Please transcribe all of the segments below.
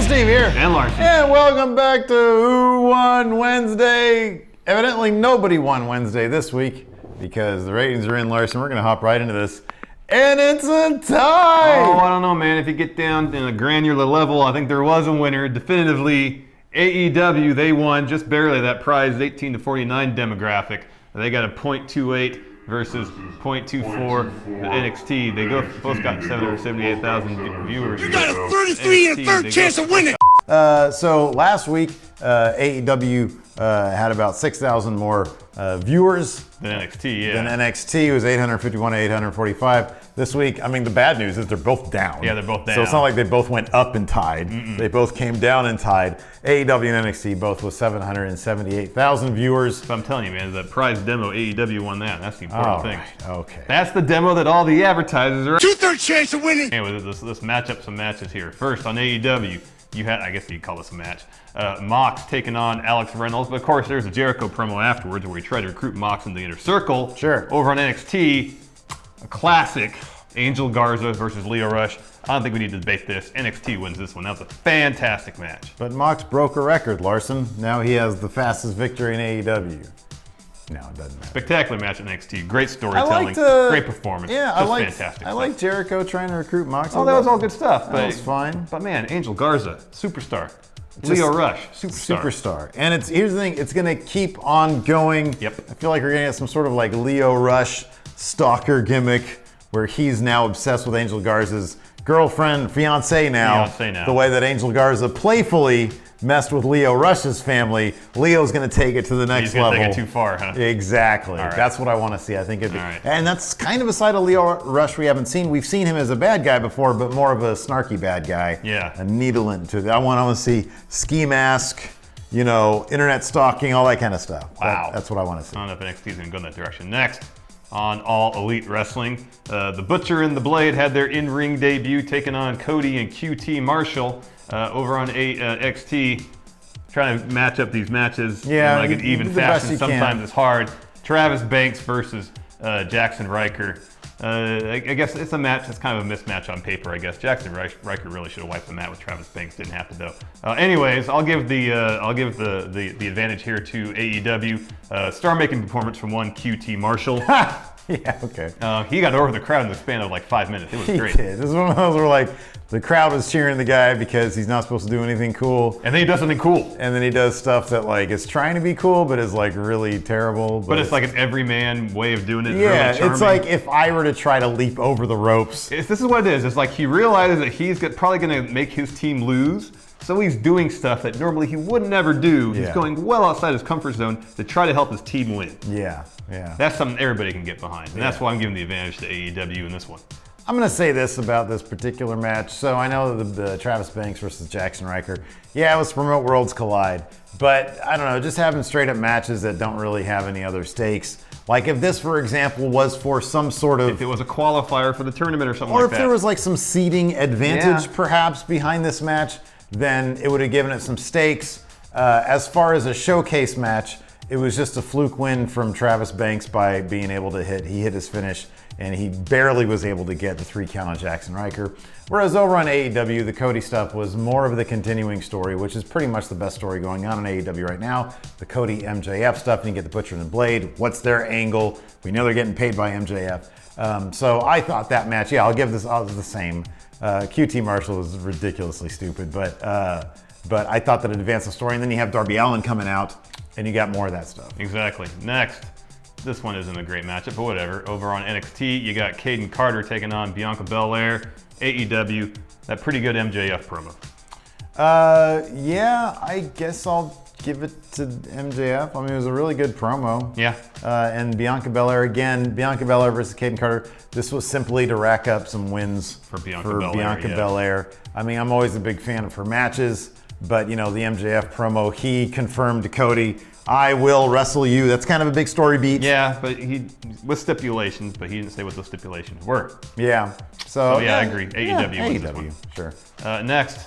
Steve here. And Larson. And welcome back to Who Won Wednesday. Evidently nobody won Wednesday this week because the ratings are in, Larson. We're going to hop right into this. And it's a tie! Oh, I don't know, man. If you get down in a granular level, I think there was a winner. Definitively, AEW, they won just barely that prize 18 to 49 demographic. They got a .28 versus .24 NXT. They both got 778,000 viewers. You got a 33 and a third chance of winning. So last week, AEW had about 6,000 more viewers than NXT, yeah. Than NXT. It was 851 to 845. This week, I mean, the bad news is they're both down. Yeah, they're both down. So it's not like they both went up and tied. They both came down and tied. AEW and NXT both with 778,000 viewers. But I'm telling you, man, the prize demo, AEW won that. That's the important thing. Right, okay. That's the demo that all the advertisers are. 2/3 chance of winning. Anyway, let's match up some matches here. First, on AEW, you had, I guess you'd call this a match, Mox taking on Alex Reynolds. But of course, there's a Jericho promo afterwards where he tried to recruit Mox into the Inner Circle. Sure. Over on NXT, a classic, Angel Garza versus Lio Rush. I don't think we need to debate this. NXT wins this one. That was a fantastic match. But Mox broke a record, Larson. Now he has the fastest victory in AEW. No, it doesn't matter. Spectacular match at NXT. Great storytelling. Great performance. Yeah, fantastic. I like Jericho trying to recruit Mox. Oh, that was all good stuff. That was fine. But man, Angel Garza, superstar. Lio Rush, superstar. And here's the thing, it's gonna keep on going. Yep. I feel like we're gonna get some sort of like Lio Rush stalker gimmick where he's now obsessed with Angel Garza's girlfriend, fiance now. The way that Angel Garza playfully messed with Lio Rush's family, Leo's going to take it to the next level. He's going to take it too far, huh? Exactly. Right. That's what I want to see. I think it'd be. Right. And that's kind of a side of Lio Rush we haven't seen. We've seen him as a bad guy before, but more of a snarky bad guy. Yeah. A needle into that. I want to see ski mask, internet stalking, all that kind of stuff. Wow. That's what I want to see. I don't know if NXT is going to go in that direction. Next, on All Elite Wrestling, the Butcher and the Blade had their in-ring debut, taking on Cody and QT Marshall over on NXT. Trying to match up these matches in like an even fashion. Sometimes it's hard. Travis Banks versus Jackson Riker. I guess it's a match that's kind of a mismatch on paper, I guess. Jackson Riker really should have wiped the mat with Travis Banks. Didn't have to though. Anyways, I'll give the advantage here to AEW. Star-making performance from one QT Marshall. Yeah, okay. He got over the crowd in the span of like 5 minutes. It was great. He did. This is one of those where like the crowd was cheering the guy because he's not supposed to do anything cool. And then he does something cool. And then he does stuff that like is trying to be cool but is like really terrible. But it's like an everyman way of doing it. Yeah, really it's like if I were to try to leap over the ropes. This is what it is. It's like he realizes that he's probably going to make his team lose. So he's doing stuff that normally he would never do. He's going well outside his comfort zone to try to help his team win. Yeah. That's something everybody can get behind. And that's why I'm giving the advantage to AEW in this one. I'm going to say this about this particular match. So I know the Travis Banks versus Jackson Riker. Yeah, it was Promote Worlds Collide. But I don't know, just having straight up matches that don't really have any other stakes. Like if this, for example, was for some sort of... If it was a qualifier for the tournament or something like that. Or if there was like some seeding advantage perhaps behind this match, then it would have given it some stakes. As far as a showcase match, it was just a fluke win from Travis Banks by being able to hit. He hit his finish, and he barely was able to get the 3 count on Jackson Riker. Whereas over on AEW, the Cody stuff was more of the continuing story, which is pretty much the best story going on in AEW right now. The Cody MJF stuff, and you get the Butcher and the Blade. What's their angle? We know they're getting paid by MJF. So I thought that match, I'll give this the same. QT Marshall was ridiculously stupid, but I thought that it advanced the story. And then you have Darby Allin coming out, and you got more of that stuff. Exactly. Next, this one isn't a great matchup, but whatever. Over on NXT, you got Kayden Carter taking on Bianca Belair. AEW, that pretty good MJF promo. Yeah, I guess I'll give it to MJF. I mean, it was a really good promo. Yeah. And Bianca Belair again. Bianca Belair versus Kayden Carter. This was simply to rack up some wins for Bianca Belair. I mean, I'm always a big fan of her matches, but the MJF promo, he confirmed to Cody, I will wrestle you. That's kind of a big story beat. Yeah, but he with stipulations, but he didn't say what those stipulations were. Yeah. So yeah, I agree. AEW wins this one. Sure. Next,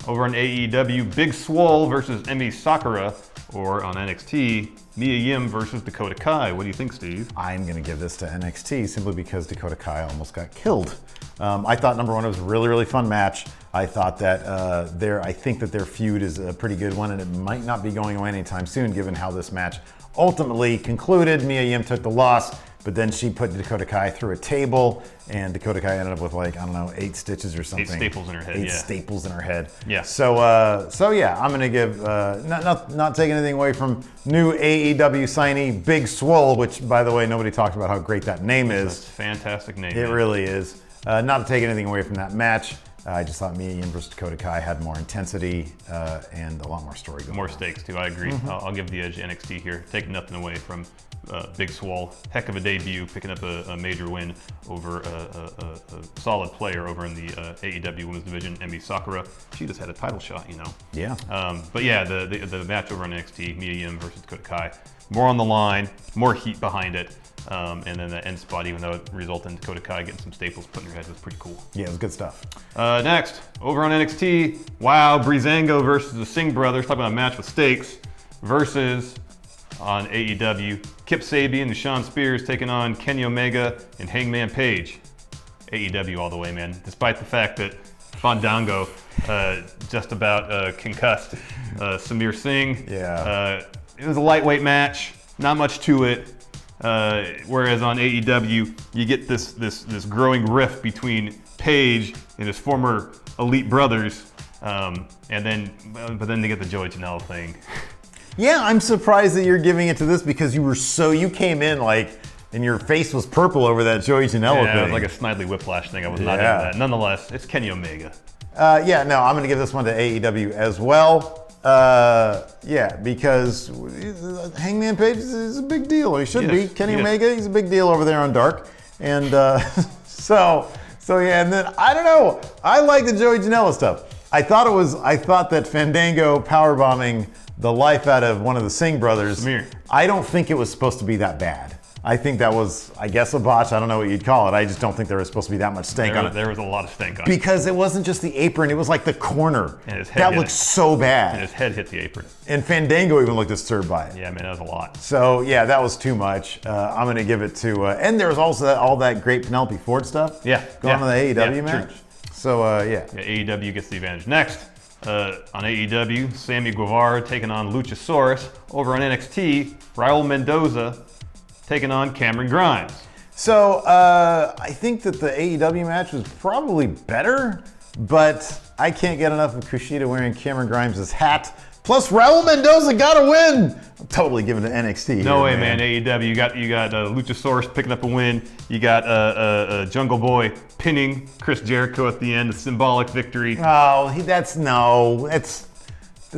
over on AEW, Big Swole versus Emi Sakura, or on NXT, Mia Yim versus Dakota Kai. What do you think, Steve? I'm going to give this to NXT simply because Dakota Kai almost got killed. I thought, number one, it was a really, really fun match. I thought that I think that their feud is a pretty good one, and it might not be going away anytime soon, given how this match ultimately concluded. Mia Yim took the loss, but then she put Dakota Kai through a table, and Dakota Kai ended up with, like, I don't know, 8 stitches or something. 8 staples in her head. 8 staples in her head. Yeah. So yeah, I'm gonna give not taking anything away from new AEW signee Big Swole, which, by the way, nobody talked about how great that name is. That's a fantastic name. It really is. Not to take anything away from that match. I just thought Mia Yim versus Dakota Kai had more intensity and a lot more story going on. More stakes, too. I agree. I'll give the edge to NXT here. Taking nothing away from Big Swole. Heck of a debut, picking up a major win over a solid player over in the AEW Women's Division, Emi Sakura. She just had a title shot, you know. Yeah. But yeah, the match over on NXT, Mia Yim versus Dakota Kai. More on the line, more heat behind it. And then the end spot, even though it resulted in Dakota Kai getting some staples put in her head, was pretty cool. Yeah, it was good stuff. Next, over on NXT, wow, Breezango versus the Singh brothers, talking about a match with stakes, versus on AEW, Kip Sabian and Shawn Spears taking on Kenny Omega and Hangman Page. AEW all the way, man. Despite the fact that Fandango just about concussed Samir Singh. Yeah. It was a lightweight match, not much to it. Whereas on AEW, you get this growing rift between Page and his former elite brothers, but then they get the Joey Janela thing. Yeah, I'm surprised that you're giving it to this because you came in like, and your face was purple over that Joey Janela Yeah, thing. it was like a Snidely Whiplash thing. I was not into that. Nonetheless, it's Kenny Omega. Yeah, no, I'm going to give this one to AEW as well. Yeah, because Hangman Page is a big deal. He should be. Kenny Omega, he's a big deal over there on Dark. And so yeah, and then I don't know. I like the Joey Janela stuff. I thought that Fandango powerbombing the life out of one of the Singh brothers. Samir. I don't think it was supposed to be that bad. I think that was, I guess, a botch. I don't know what you'd call it. I just don't think there was supposed to be that much stank on it. There was a lot of stank on it. Because it wasn't just the apron, it was like the corner. And his head that hit looked it. so bad. And his head hit the apron. And Fandango even looked disturbed by it. Yeah, man, that was a lot. So, yeah, that was too much. I'm going to give it to... and there was also all that great Penelope Ford stuff going on in the AEW match. True. So, yeah. AEW gets the advantage. Next, on AEW, Sammy Guevara taking on Luchasaurus. Over on NXT, Raul Mendoza taking on Cameron Grimes. So, I think that the AEW match was probably better, but I can't get enough of Kushida wearing Cameron Grimes' hat. Plus, Raul Mendoza got a win. I'm totally giving it to NXT. No way, man. AEW, you got Luchasaurus picking up a win. You got Jungle Boy pinning Chris Jericho at the end, a symbolic victory. Oh, that's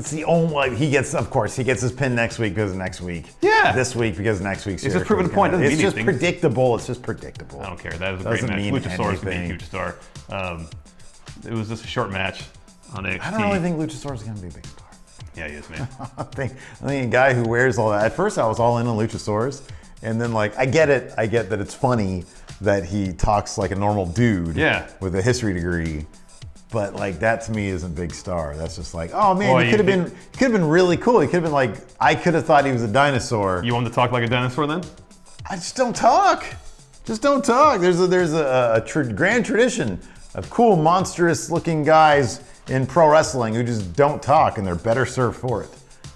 the only, he gets his pin next week because of next week. Yeah. This week because next week's It's just proving the point. It's just predictable. It's just predictable. I don't care. That was a great match. Luchasaurus can be a huge star. It was just a short match on NXT. I don't really think Luchasaurus is going to be a big star. Yeah, he is, man. I think a guy who wears all that. At first, I was all in on Luchasaurus, and then I get it. I get that it's funny that he talks like a normal dude. Yeah. With a history degree. But that to me isn't big star. That's just like, oh man, Boy, he could have been really cool. He could have been I could have thought he was a dinosaur. You want him to talk like a dinosaur then? I just don't talk. Just don't talk. There's a grand tradition of cool, monstrous-looking guys in pro wrestling who just don't talk, and they're better served for it.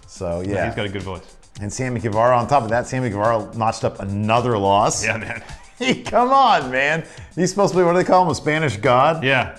So yeah, he's got a good voice. And Sammy Guevara, on top of that, Sammy Guevara notched up another loss. Yeah, man. Hey, come on, man. He's supposed to be, what do they call him, a Spanish god? Yeah.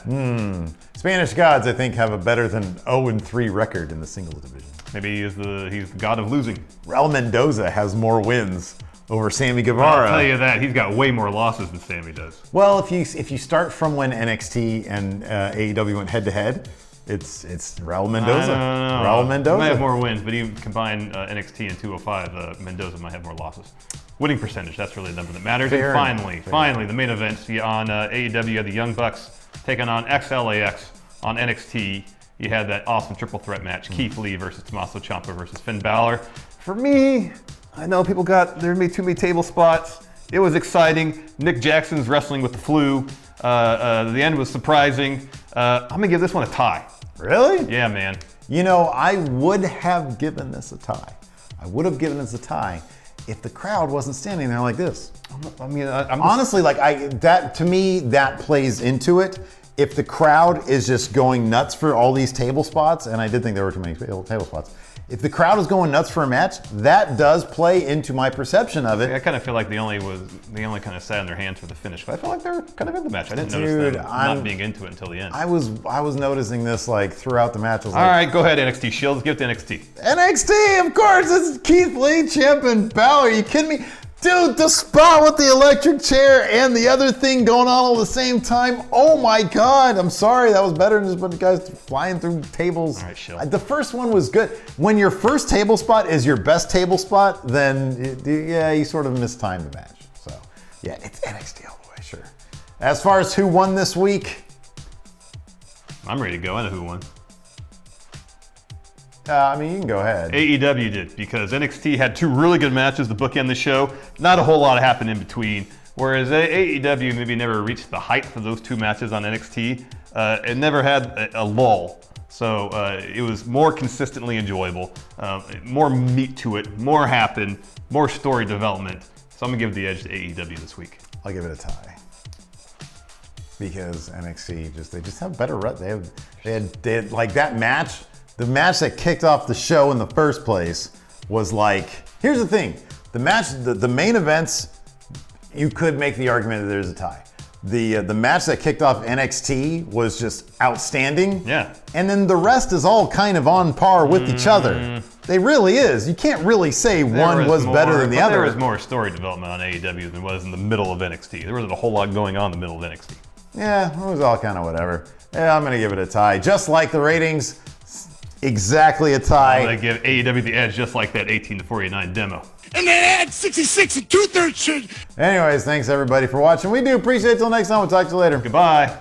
Spanish gods, I think, have a better than 0-3 record in the singles division. Maybe he's the god of losing. Raul Mendoza has more wins over Sammy Guevara. I'll tell you that. He's got way more losses than Sammy does. Well, if you start from when NXT and AEW went head-to-head, it's Raul Mendoza. Raul Mendoza. He might have more wins, but even combine NXT and 205, Mendoza might have more losses. Winning percentage, that's really the number that matters. Fair and enough. finally, the main event on AEW, you had the Young Bucks taking on XLAX. On NXT, you had that awesome triple threat match, Keith Lee versus Tommaso Ciampa versus Finn Balor. For me, I know people there made too many table spots. It was exciting. Nick Jackson's wrestling with the flu. The end was surprising. I'm going to give this one a tie. Really? Yeah, man. You know, I would have given this a tie. I would have given it a tie if the crowd wasn't standing there like this. I mean, I'm honestly, to me, that plays into it. If the crowd is just going nuts for all these table spots, and I did think there were too many table spots. If the crowd is going nuts for a match, that does play into my perception of it. I kind of feel like they only kind of sat in their hands for the finish. But I feel like they were kind of in the match. I didn't notice them not being into it until the end. I was noticing this like throughout the match. All right, go ahead, NXT Shield. Let's give it to NXT. NXT, of course, it's Keith Lee, Champ, and Balor. Are you kidding me? Dude, the spot with the electric chair and the other thing going on all at the same time. Oh my God, I'm sorry. That was better than just a bunch of guys flying through tables. All right, Shield. The first one was good. When your first table spot is your best table spot, then yeah, you sort of mistimed the match. So yeah, it's NXT all the way, sure. As far as who won this week, I'm ready to go. I know who won. I mean, you can go ahead. AEW did, because NXT had two really good matches to bookend the show. Not a whole lot happened in between. Whereas AEW maybe never reached the height for those two matches on NXT. It never had a lull. So it was more consistently enjoyable. More meat to it, more happened, more story development. So I'm going to give the edge to AEW this week. I'll give it a tie. Because NXT they just have better rep. They had like that match. The match that kicked off the show in the first place was like, here's the thing. The match, the main events, you could make the argument that there's a tie. The match that kicked off NXT was just outstanding. Yeah. And then the rest is all kind of on par with each other. They really is. You can't really say one was better than the other. There was more story development on AEW than was in the middle of NXT. There wasn't a whole lot going on in the middle of NXT. Yeah, it was all kind of whatever. Yeah, I'm going to give it a tie. Just like the ratings, exactly a tie. I'm going to give AEW the edge just like that 18-49 demo. And then add 66 and 2/3 should. Anyways, thanks everybody for watching. We do appreciate it. Till next time, we'll talk to you later. Goodbye.